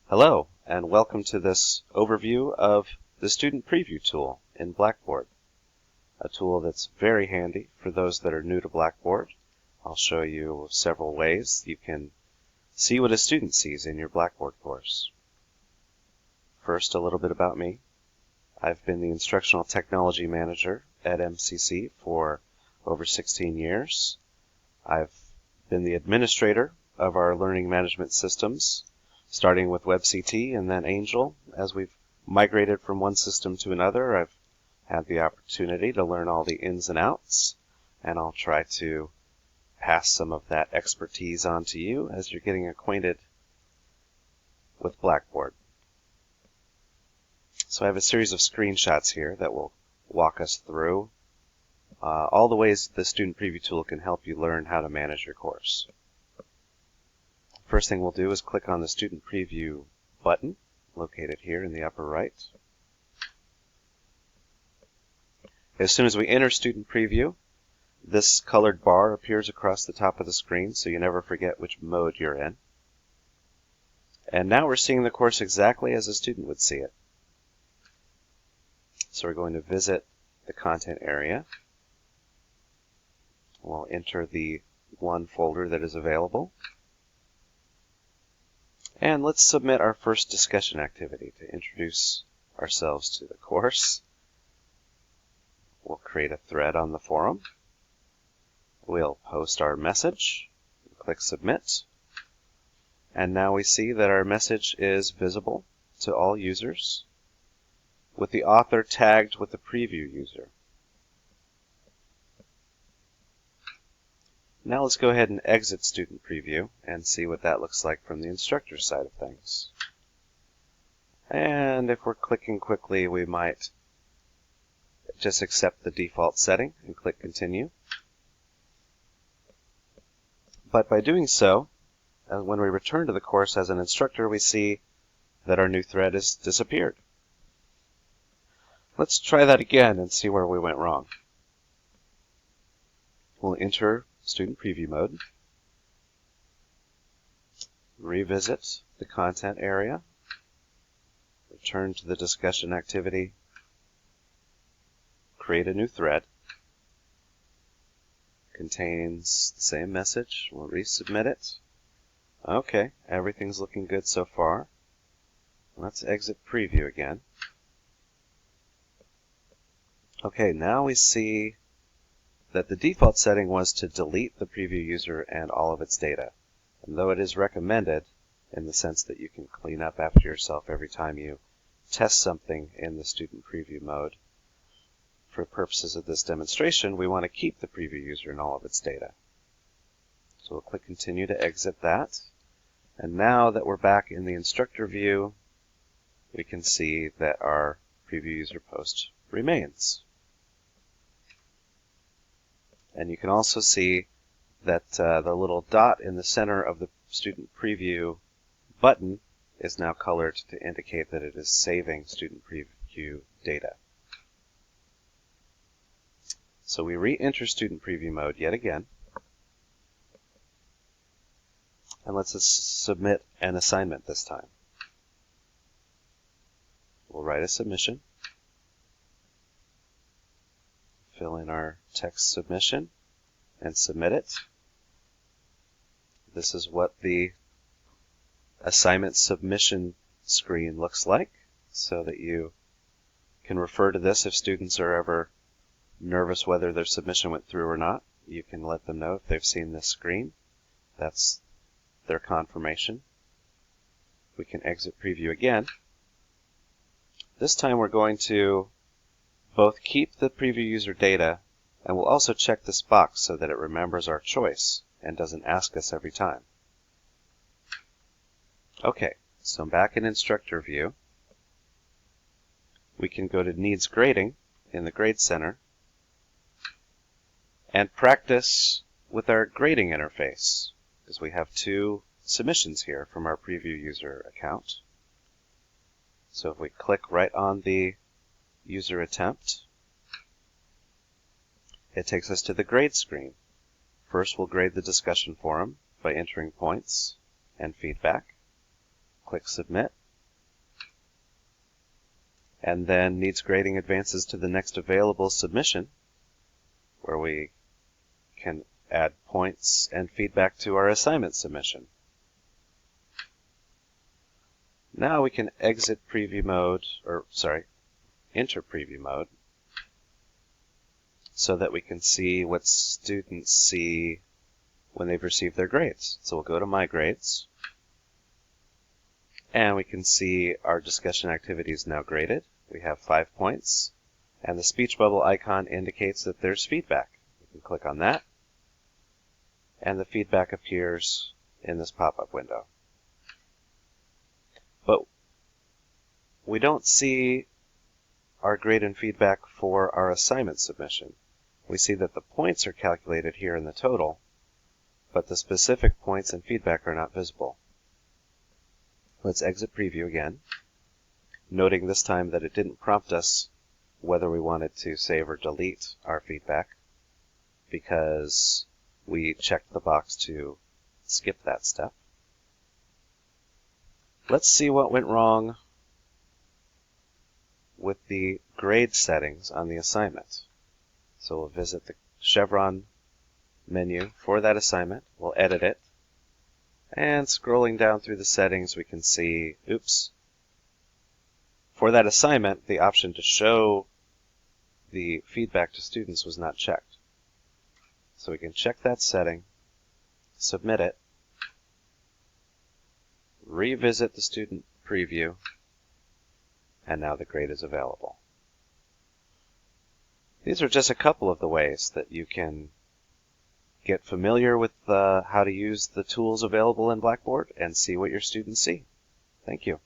Hello, and welcome to this overview of the Student Preview tool in Blackboard, a tool that's very handy for those that are new to Blackboard. I'll show you several ways you can see what a student sees in your Blackboard course. First, a little bit about me. I've been the Instructional Technology Manager at MCC for over 16 years. I've been the administrator of our learning management systems, starting with WebCT and then Angel. As we've migrated from one system to another, I've had the opportunity to learn all the ins and outs, and I'll try to pass some of that expertise on to you as you're getting acquainted with Blackboard. So I have a series of screenshots here that will walk us through all the ways the Student Preview tool can help you learn how to manage your course. First thing we'll do is click on the Student Preview button, located here in the upper right. As soon as we enter Student Preview, this colored bar appears across the top of the screen, so you never forget which mode you're in. And now we're seeing the course exactly as a student would see it. So we're going to visit the content area. We'll enter the one folder that is available. And let's submit our first discussion activity to introduce ourselves to the course. We'll create a thread on the forum. We'll post our message, click Submit, and now we see that our message is visible to all users, with the author tagged with the preview user. Now let's go ahead and exit Student Preview and see what that looks like from the instructor side of things. And if we're clicking quickly, we might just accept the default setting and click Continue. But by doing so, when we return to the course as an instructor, we see that our new thread has disappeared. Let's try that again and see where we went wrong. We'll enter Student Preview mode, revisit the content area, return to the discussion activity, create a new thread, contains the same message. We'll resubmit it. Okay, everything's looking good so far. Let's exit Preview again. Okay, now we see that the default setting was to delete the preview user and all of its data. And though it is recommended in the sense that you can clean up after yourself every time you test something in the student preview mode, for purposes of this demonstration, we want to keep the preview user and all of its data. So we'll click Continue to exit that. And now that we're back in the instructor view, we can see that our preview user post remains. And you can also see that the little dot in the center of the Student Preview button is now colored to indicate that it is saving Student Preview data. So we re-enter Student Preview mode yet again. And let's submit an assignment this time. We'll write a submission. Fill in our text submission and submit it. This is what the assignment submission screen looks like, so that you can refer to this if students are ever nervous whether their submission went through or not. You can let them know if they've seen this screen. That's their confirmation. We can exit Preview again. This time we're going to both keep the preview user data, and we'll also check this box so that it remembers our choice and doesn't ask us every time. Okay, so I'm back in Instructor View. We can go to Needs Grading in the Grade Center and practice with our grading interface, because we have two submissions here from our preview user account. So if we click right on the user attempt, it takes us to the grade screen. First, we'll grade the discussion forum by entering points and feedback. Click Submit, and then needs grading advances to the next available submission, where we can add points and feedback to our assignment submission. Now we can enter preview mode, so that we can see what students see when they've received their grades. So we'll go to My Grades, and we can see our discussion activities now graded. We have 5 points, and the speech bubble icon indicates that there's feedback. We can click on that, and the feedback appears in this pop-up window. But we don't see our grade and feedback for our assignment submission. We see that the points are calculated here in the total, but the specific points and feedback are not visible. Let's exit preview again, noting this time that it didn't prompt us whether we wanted to save or delete our feedback, because we checked the box to skip that step. Let's see what went wrong with the grade settings on the assignment. So we'll visit the chevron menu for that assignment. We'll edit it. And scrolling down through the settings, we can see, for that assignment, the option to show the feedback to students was not checked. So we can check that setting, submit it, revisit the student preview, and now the grade is available. These are just a couple of the ways that you can get familiar with how to use the tools available in Blackboard and see what your students see. Thank you.